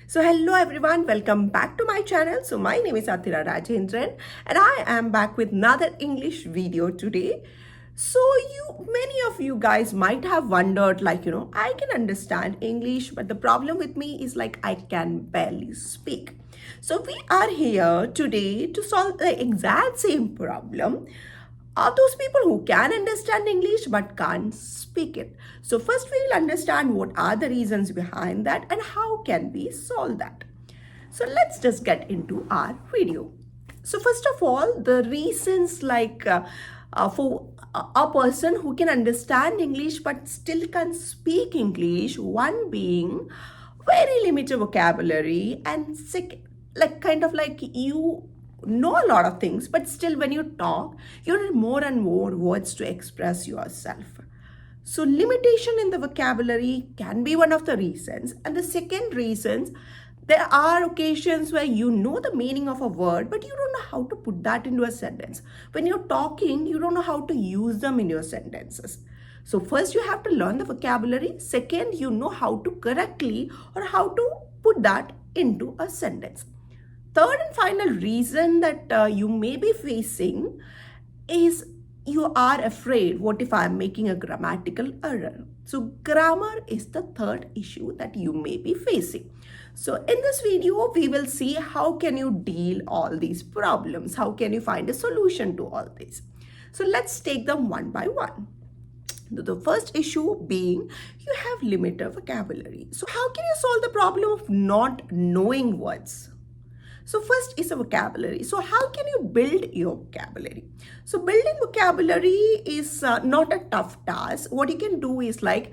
So hello everyone, welcome back to my channel. So my name is Athira Rajendran and I am back with another English video today. So many of you guys might have wondered I can understand English, but the problem with me is I can barely speak. So we are here today to solve the exact same problem are those people who can understand English but can't speak it. So first we will understand what are the reasons behind that and how can we solve that. So let's just get into our video. So first of all, the reasons for a person who can understand English but still can't speak English, one being very limited vocabulary, and second, you know a lot of things, but still when you talk, you need more and more words to express yourself. So limitation in the vocabulary can be one of the reasons. And the second reasons, there are occasions where you know the meaning of a word, but you don't know how to put that into a sentence. When you're talking, you don't know how to use them in your sentences. So first you have to learn the vocabulary. Second, you know how to correctly or how to put that into a sentence. Third and final reason that you may be facing is you are afraid, what if I'm making a grammatical error? So grammar is the third issue that you may be facing. So in this video, we will see how can you deal all these problems? How can you find a solution to all this? So let's take them one by one. The first issue being you have limited vocabulary. So how can you solve the problem of not knowing words? So first is a vocabulary. So how can you build your vocabulary? So building vocabulary is not a tough task. What you can do is can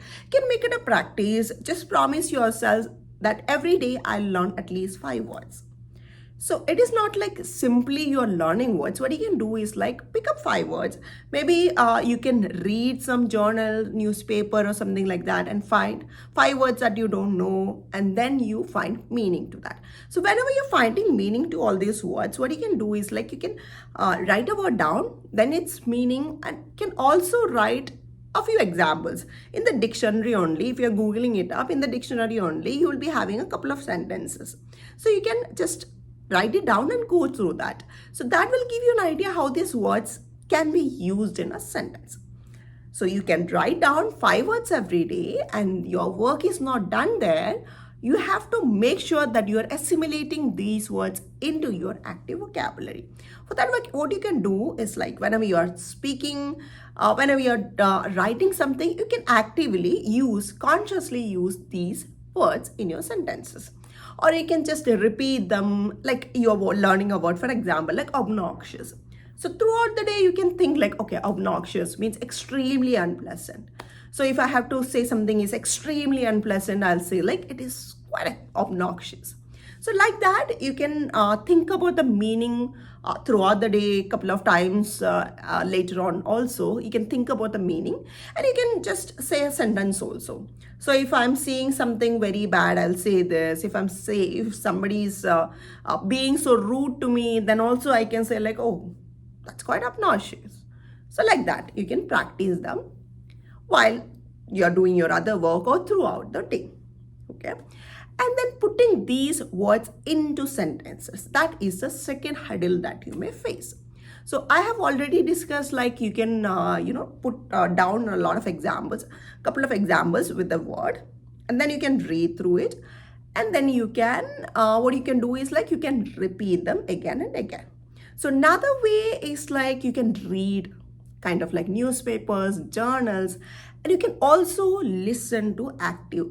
make it a practice. Just promise yourself that every day I'll learn at least 5 words. So it is not simply you're learning words. What you can do is pick up 5 words. Maybe you can read some journal, newspaper or something like that and find 5 words that you don't know, and then you find meaning to that. So whenever you're finding meaning to all these words, what you can do is you can write a word down, then its meaning, and can also write a few examples in the dictionary only. If you're googling it up in the dictionary only, you will be having a couple of sentences. So you can just write it down and go through that. So that will give you an idea how these words can be used in a sentence. So you can write down 5 words every day, and your work is not done there. You have to make sure that you are assimilating these words into your active vocabulary. For that, what you can do is whenever you are speaking, whenever you're writing something, you can actively consciously use these words in your sentences. Or you can just repeat them you're learning a word, for example, obnoxious. So throughout the day, you can think okay, obnoxious means extremely unpleasant. So if I have to say something is extremely unpleasant, I'll say it is quite obnoxious. So like that, you can think about the meaning throughout the day, a couple of times later on also. You can think about the meaning and you can just say a sentence also. So if I'm seeing something very bad, I'll say this. If somebody's being so rude to me, then also I can say oh, that's quite obnoxious. So like that, you can practice them while you're doing your other work or throughout the day. Okay. And then putting these words into sentences. That is the second hurdle that you may face. So I have already discussed you can, put down a lot of examples, couple of examples with the word, and then you can read through it. And then you can, what you can do is you can repeat them again and again. So another way is you can read kind of newspapers, journals, and you can also listen to active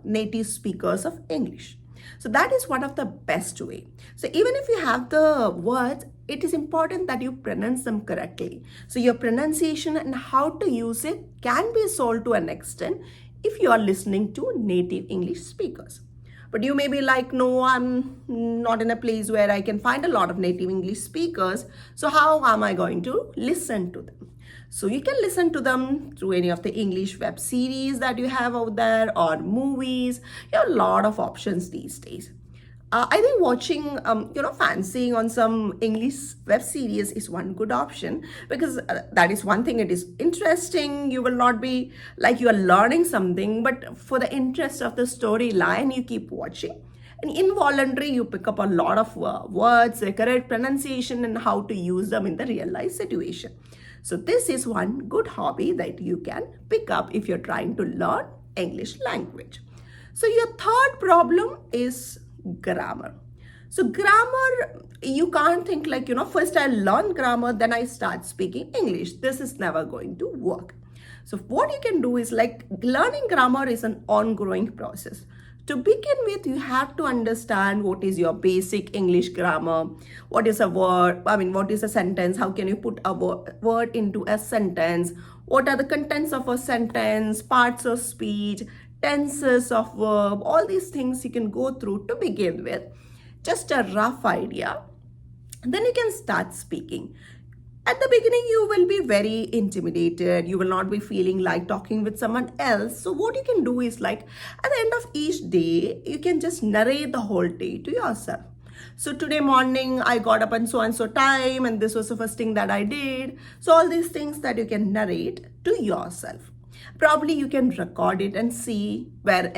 native speakers of English. So that is one of the best way. So even if you have the words, it is important that you pronounce them correctly. So your pronunciation and how to use it can be solved to an extent if you are listening to native English speakers. But you may be no, I'm not in a place where I can find a lot of native English speakers. So how am I going to listen to them? So you can listen to them through any of the English web series that you have out there or movies. You have a lot of options these days. I think watching, fancying on some English web series is one good option because that is one thing. It is interesting. You will not be you are learning something, but for the interest of the storyline, you keep watching. And involuntary, you pick up a lot of words, the correct pronunciation, and how to use them in the real life situation. So this is one good hobby that you can pick up if you're trying to learn English language. So your third problem is grammar. So grammar, you can't think like, first I learn grammar, then I start speaking English. This is never going to work. So what you can do is like learning grammar is an ongoing process. To begin with, you have to understand what is your basic English grammar. What is a word? What is a sentence? How can you put a word into a sentence? What are the contents of a sentence, parts of speech, tenses of verb? All these things you can go through to begin with. Just a rough idea. Then you can start speaking. At the beginning, you will be very intimidated. You will not be feeling like talking with someone else. So what you can do is like at the end of each day, you can just narrate the whole day to yourself. So today morning, I got up and so time, and this was the first thing that I did. So all these things that you can narrate to yourself. Probably you can record it and see where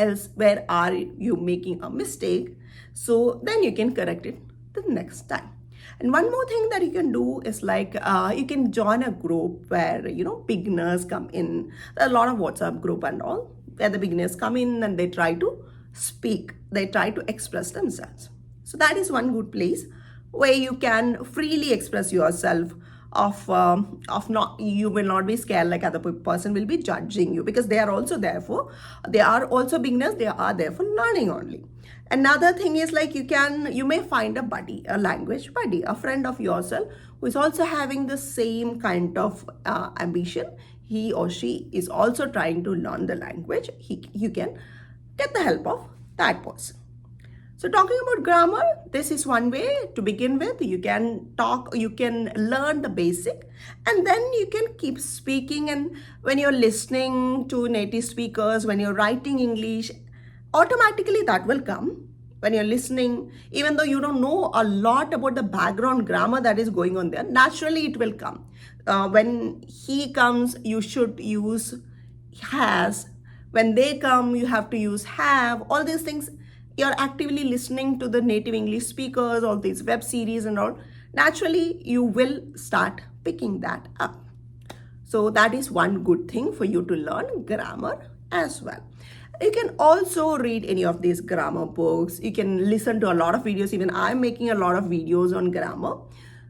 are you making a mistake. So then you can correct it the next time. And one more thing that you can do is like you can join a group where beginners come in. There are a lot of WhatsApp group and all where the beginners come in and they try to speak. They try to express themselves. So that is one good place where you can freely express yourself. You will not be scared like other person will be judging you, because they are also beginners. They are there for learning only. Another thing is like you may find a buddy, a language buddy, a friend of yourself who is also having the same kind of ambition. He or she is also trying to learn the language. You can get the help of that person. So talking about grammar, this is one way to begin with. You can learn the basic, and then you can keep speaking. And when you're listening to native speakers, when you're writing English, automatically that will come. When you're listening, even though you don't know a lot about the background grammar that is going on there, naturally it will come. When he comes, you should use has. When they come, you have to use have. All these things, you're actively listening to the native English speakers, all these web series and all, naturally you will start picking that up. So that is one good thing for you to learn grammar as well. You can also read any of these grammar books. You can listen to a lot of videos. Even I'm making a lot of videos on grammar.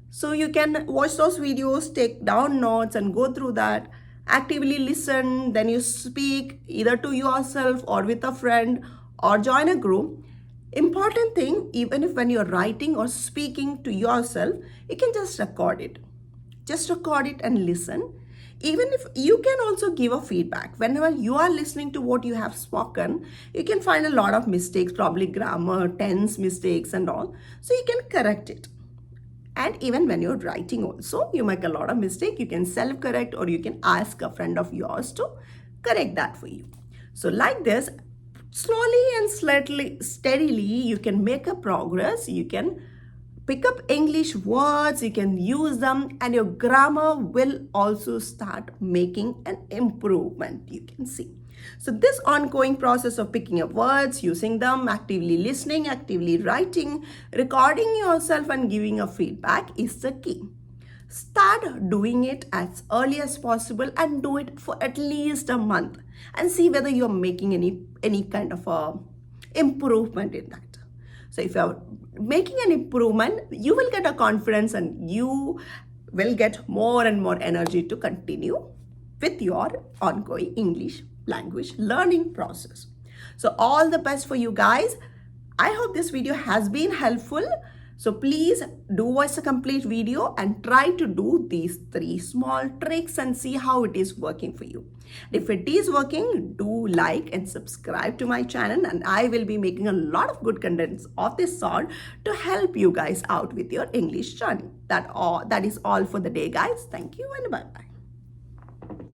So you can watch those videos, take down notes and go through that. Actively listen, then you speak either to yourself or with a friend or join a group. Important thing, even if when you're writing or speaking to yourself, you can just record it. Just record it and listen. Even if you can also give a feedback. Whenever you are listening to what you have spoken, you can find a lot of mistakes, probably grammar, tense mistakes and all. So you can correct it. And even when you're writing also, you make a lot of mistakes. You can self-correct, or you can ask a friend of yours to correct that for you. So like this, slowly and steadily, you can make a progress. You can pick up English words, you can use them, and your grammar will also start making an improvement, you can see. So this ongoing process of picking up words, using them, actively listening, actively writing, recording yourself and giving a feedback is the key. Start doing it as early as possible and do it for at least a month and see whether you're making any kind of a improvement in that. So if you're making an improvement, you will get a confidence and you will get more and more energy to continue with your ongoing English language learning process. So all the best for you guys. I hope this video has been helpful. So please do watch the complete video and try to do these 3 small tricks and see how it is working for you. If it is working, do like and subscribe to my channel, and I will be making a lot of good contents of this sort to help you guys out with your English journey. That is all for the day, guys. Thank you and bye-bye.